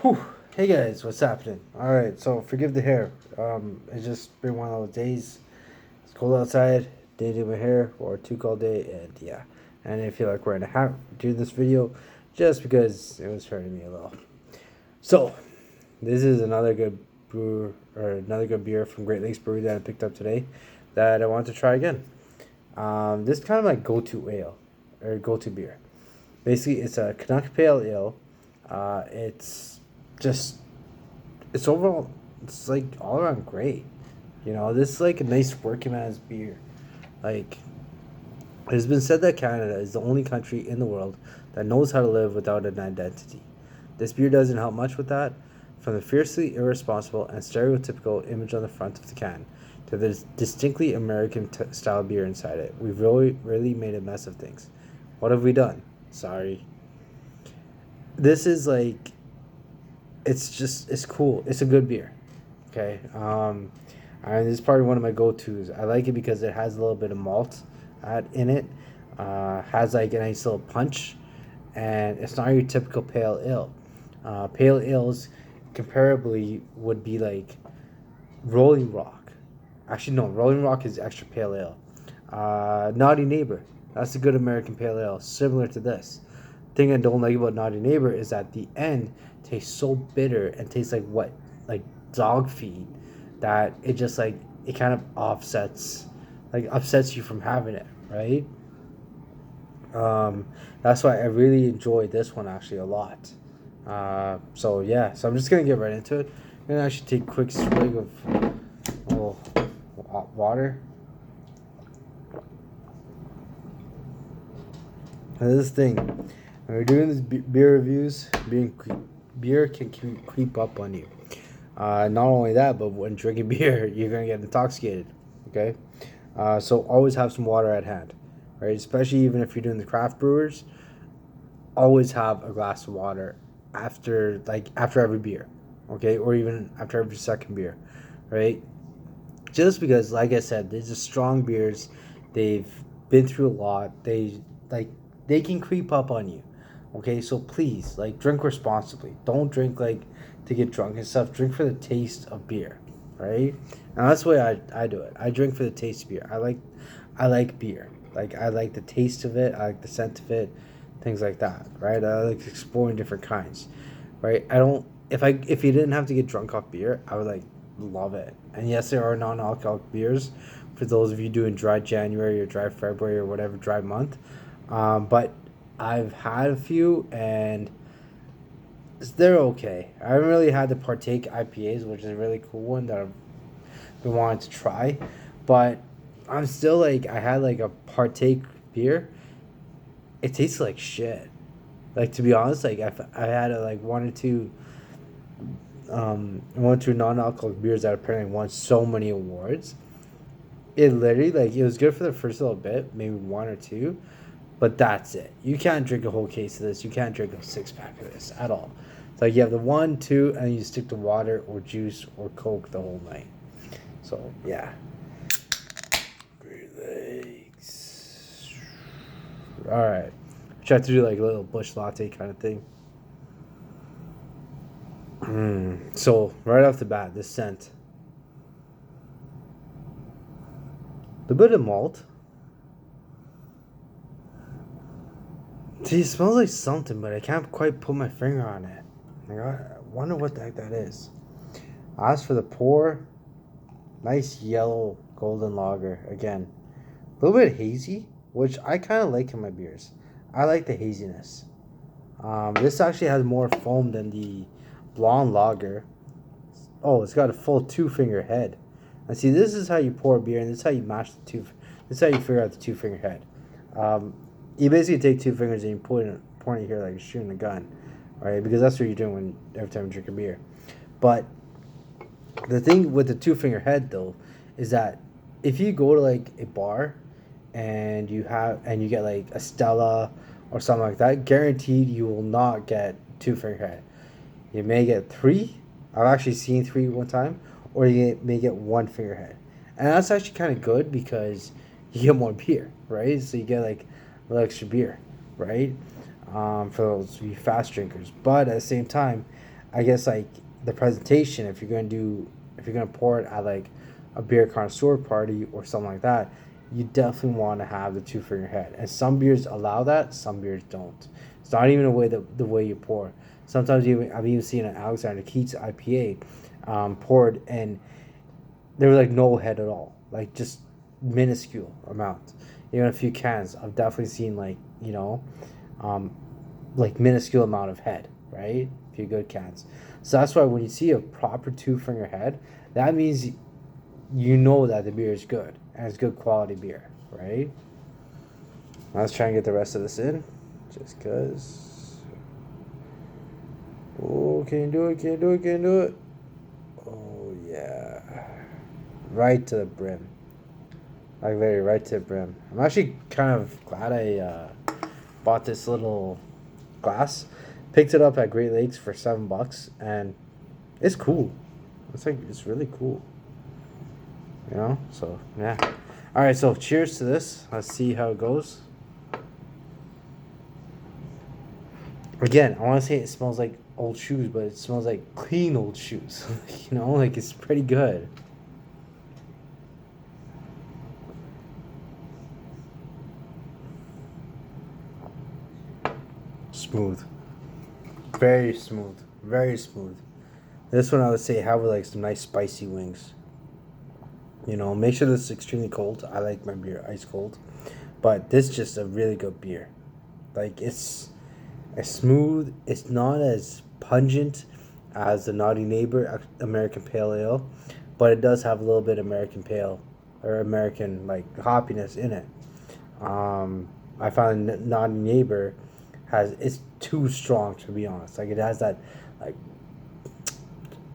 Whew. Hey guys, what's happening? All right, so forgive the hair. It's just been one of those days. It's cold outside. Didn't do my hair or too cold day, and yeah, and I feel like wearing a hat doing this video, just because it was hurting me a little. So this is another good brew or another good beer from Great Lakes Brewery that I picked up today, that I want to try again. This is kind of my go-to ale or go-to beer. Basically, it's a Canuck Pale Ale. It's just it's overall it's like all around great. This is like a nice working man's beer. Like, it has been said that Canada is the only country in the world that knows how to live without an identity. This beer doesn't help much with that. From the fiercely irresponsible and stereotypical image on the front of the can to the distinctly American style beer inside it, we've really made a mess of things. What have we done? Sorry. This is like, it's cool. It's a good beer. Okay. And this is probably one of my go-tos. I like it because it has a little bit of malt in it. Has like a nice little punch, and it's not your typical pale ale. Pale ales, comparably, would be like Rolling Rock. Actually, no, Rolling Rock is extra pale ale. Naughty Neighbor. That's a good American pale ale, similar to this. Thing I don't like about Naughty Neighbor is that the end tastes so bitter and tastes like what, like dog feed, that it just like it kind of upsets you from having it, right? Um, that's why I really enjoyed this one actually a lot. So yeah, so I'm just gonna get right into it. I'm gonna actually take a quick swig of oh, water. And this thing, when we're doing these beer reviews, beer can creep up on you. Not only that, but when drinking beer, you're gonna get intoxicated. Okay, so always have some water at hand, right? Especially even if you're doing the craft brewers, always have a glass of water after every beer, okay, or even after every second beer, right? Just because, like I said, these are strong beers. They've been through a lot. Like they can creep up on you. Okay, so please, like, drink responsibly. Don't drink like to get drunk and stuff. Drink for the taste of beer, right? And that's the way I do it. I drink for the taste of beer. I like beer. Like, I like the taste of it. I like the scent of it, things like that, right? I like exploring different kinds, right? I don't. If you didn't have to get drunk off beer, I would like love it. And yes, there are non-alcoholic beers for those of you doing dry January or dry February or whatever dry month. But I've had a few and they're okay. I haven't really had the Partake IPAs, which is a really cool one that I've been wanting to try. But I'm still like, I had like a Partake beer. It tastes like shit. Like, to be honest, like I had like one or two non-alcoholic beers that apparently won so many awards. It literally, like, it was good for the first little bit, maybe one or two, but that's it. You can't drink a whole case of this. You can't drink a six pack of this at all. It's like you have the one, two, and you stick to water or juice or Coke the whole night. So yeah. Great Lakes. All right. Try to do like a little bush latte kind of thing. So right off the bat, this scent, the bit of malt. See, it smells like something, but I can't quite put my finger on it. Like, I wonder what the heck that is. As for the pour, nice yellow golden lager. Again, a little bit hazy, which I kind of like in my beers. I like the haziness. This actually has more foam than the blonde lager. Oh, it's got a full two-finger head. And see, this is how you pour beer, and this is how you match the two. This is how you figure out the two-finger head. Um, you basically take two fingers and you point it here like you're shooting a gun, right? Because that's what you're doing every time you drink a beer. But the thing with the two-finger head though is that if you go to like a bar and you get like a Stella or something like that, guaranteed you will not get two-finger head. You may get three. I've actually seen three one time, or you may get one finger head, and that's actually kind of good because you get more beer, right? So you get like a little extra beer, right? For those you fast drinkers. But at the same time, I guess like the presentation, if you're gonna pour it at like a beer connoisseur party or something like that, you definitely want to have the two finger head. And some beers allow that, some beers don't. It's not even the way you pour. Sometimes even I've even seen an Alexander Keats IPA poured, and there was like no head at all, like just minuscule amount. Even a few cans, I've definitely seen like um, like minuscule amount of head, right? A few good cans. So that's why when you see a proper two finger head, that means you know that the beer is good and it's good quality beer, right? Let's try and get the rest of this in, just cause. Oh, can you do it? Can you do it? Can you do it? Oh yeah, right to the brim. Like very right to the brim. I'm actually kind of glad I bought this little glass. Picked it up at Great Lakes for $7, and it's cool. It's really cool. So yeah. All right, so cheers to this. Let's see how it goes. Again, I want to say it smells like old shoes, but it smells like clean old shoes. Like it's pretty good. Smooth. Very smooth. Very smooth. This one I would say have like some nice spicy wings. Make sure this is extremely cold. I like my beer ice cold. But this is just a really good beer. Like it's smooth. It's not as pungent as the Naughty Neighbor American Pale Ale, but it does have a little bit American Pale or American like hoppiness in it. I found Naughty Neighbor it's too strong, to be honest. Like it has that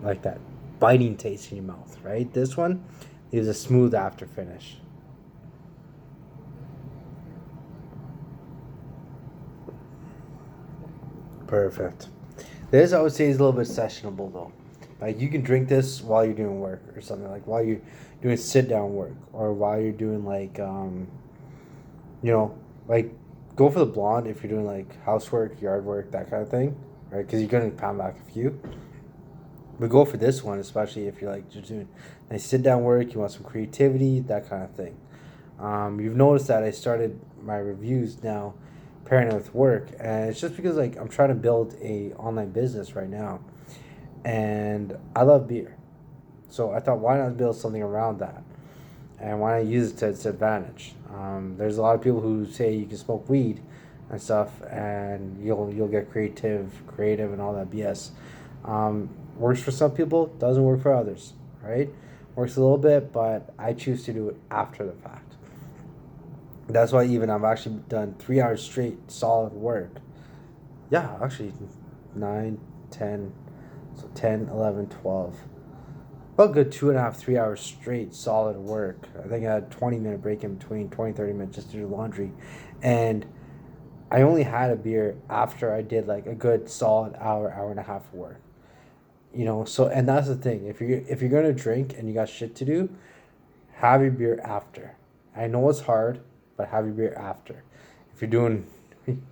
like that biting taste in your mouth, right? This one leaves a smooth after finish. Perfect. This I would say is a little bit sessionable though. Like you can drink this while you're doing work or something, like while you're doing sit down work or while you're doing like you know, like go for the blonde if you're doing like housework, yard work, that kind of thing, right? Because you're gonna pound back a few. But go for this one, especially if you're like just doing nice sit down work, you want some creativity, that kind of thing. You've noticed that I started my reviews now pairing it with work, and it's just because like I'm trying to build a online business right now, and I love beer, so I thought why not build something around that, and why not use it to its advantage. There's a lot of people who say you can smoke weed and stuff, and you'll get creative, and all that BS. Works for some people, doesn't work for others, right? Works a little bit, but I choose to do it after the fact. That's why even I've actually done 3 hours straight solid work. Yeah, actually, 9, 10, so 10, 11, 12. About good 2.5, 3 hours straight solid work. I think I had 20-minute break in between, 20, 30 minutes just to do laundry. And I only had a beer after I did like a good solid hour and a half of work. So and that's the thing. If you're gonna drink and you got shit to do, have your beer after. I know it's hard, but have your beer after. If you're doing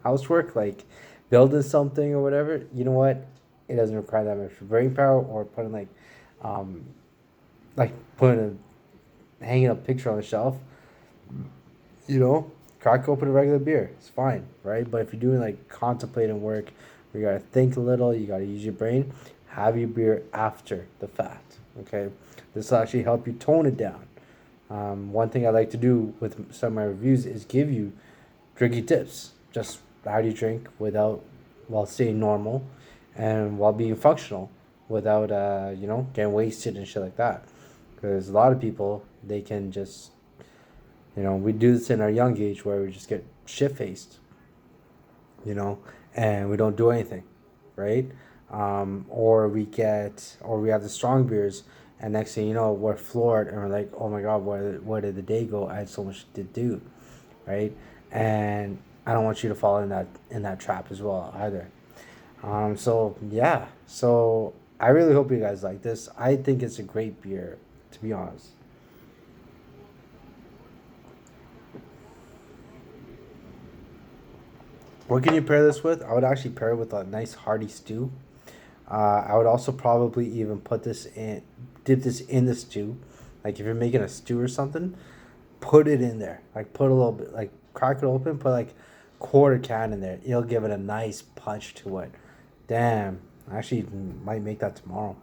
housework, like building something or whatever, you know what? It doesn't require that much brain power or putting um, like putting hanging a picture on the shelf. You know, crack open a regular beer. It's fine, right? But if you're doing like contemplating work, where you gotta think a little, you gotta use your brain. Have your beer after the fact. Okay, this will actually help you tone it down. One thing I like to do with some of my reviews is give you drinking tips. Just how do you drink without, while staying normal, and while being functional, without getting wasted and shit like that. Because a lot of people they can just, we do this in our young age where we just get shit faced, and we don't do anything, right? Or we have the strong beers, and next thing you know, we're floored, and we're like, oh my god, where did the day go? I had so much to do, right? And I don't want you to fall in that trap as well either. So yeah, so I really hope you guys like this. I think it's a great beer, to be honest. What can you pair this with? I would actually pair it with a nice hearty stew. I would also probably even dip this in the stew. Like if you're making a stew or something, put it in there. Like put a little bit, like crack it open, put like quarter can in there. It'll give it a nice punch to it. Damn, I actually might make that tomorrow.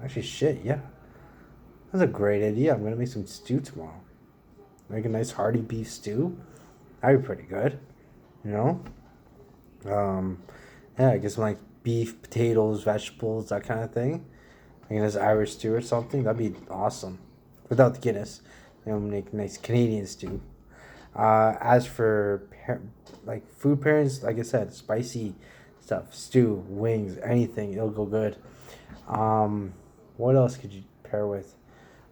Actually, shit, yeah, that's a great idea. I'm gonna make some stew tomorrow. Make a nice hearty beef stew. That'd be pretty good, you know. Um, yeah, I guess like beef, potatoes, vegetables, that kind of thing. Like a nice Irish stew or something. That'd be awesome. Without the Guinness, make nice Canadian stew. As for like food pairings, like I said, spicy stuff, stew, wings, anything, it'll go good. Um, what else could you pair with?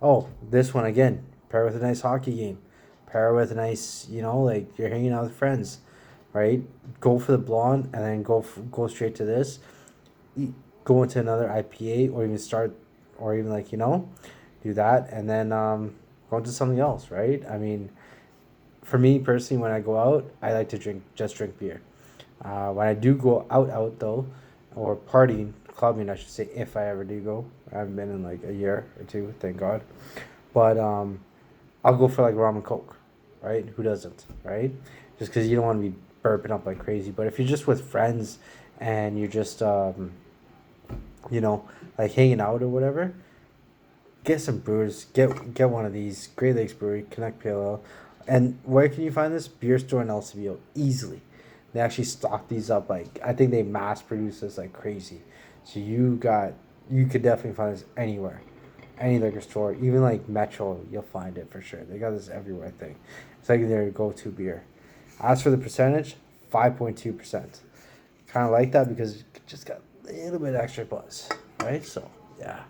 Oh, this one again. Pair with a nice hockey game. Pair with a nice, like you're hanging out with friends, right? Go for the blonde and then go straight to this. Go into another IPA or even start, or even like do that and then go into something else, right? I mean, for me personally, when I go out, I like to drink beer. When I do go out though, or partying, clubbing, I should say, if I ever do go. I haven't been in like a year or two, thank God. But I'll go for like rum and coke, right? Who doesn't, right? Just because you don't want to be burping up like crazy. But if you're just with friends and you're just like hanging out or whatever, get some brewers. Get one of these Great Lakes Brewery Canuck Pale Ale. And where can you find this? Beer store in LCBO easily. They actually stock these up like I think they mass produce this like crazy. So you could definitely find this anywhere, any liquor store, even like Metro. You'll find it for sure. They got this everywhere. I think it's like their go-to beer. As for the percentage, 5.2%. Kind of like that because it just got a little bit extra buzz, right? So yeah.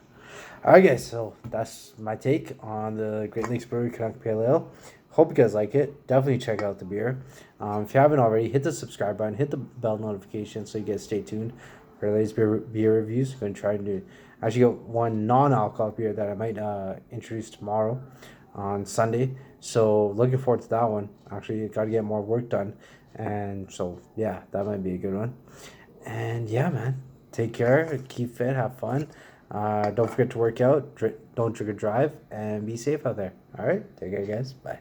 All right, guys. So that's my take on the Great Lakes Brewery Canuck Pale Ale. Hope you guys like it. Definitely check out the beer. If you haven't already, hit the subscribe button, hit the bell notification so you get stay tuned for the latest beer reviews. I'm going to try to actually get one non-alcoholic beer that I might introduce tomorrow on Sunday. So looking forward to that one. Actually, got to get more work done. And so, yeah, that might be a good one. And yeah, man, take care, keep fit, have fun. Don't forget to work out, don't drink or drive, and be safe out there. All right, take care, guys. Bye.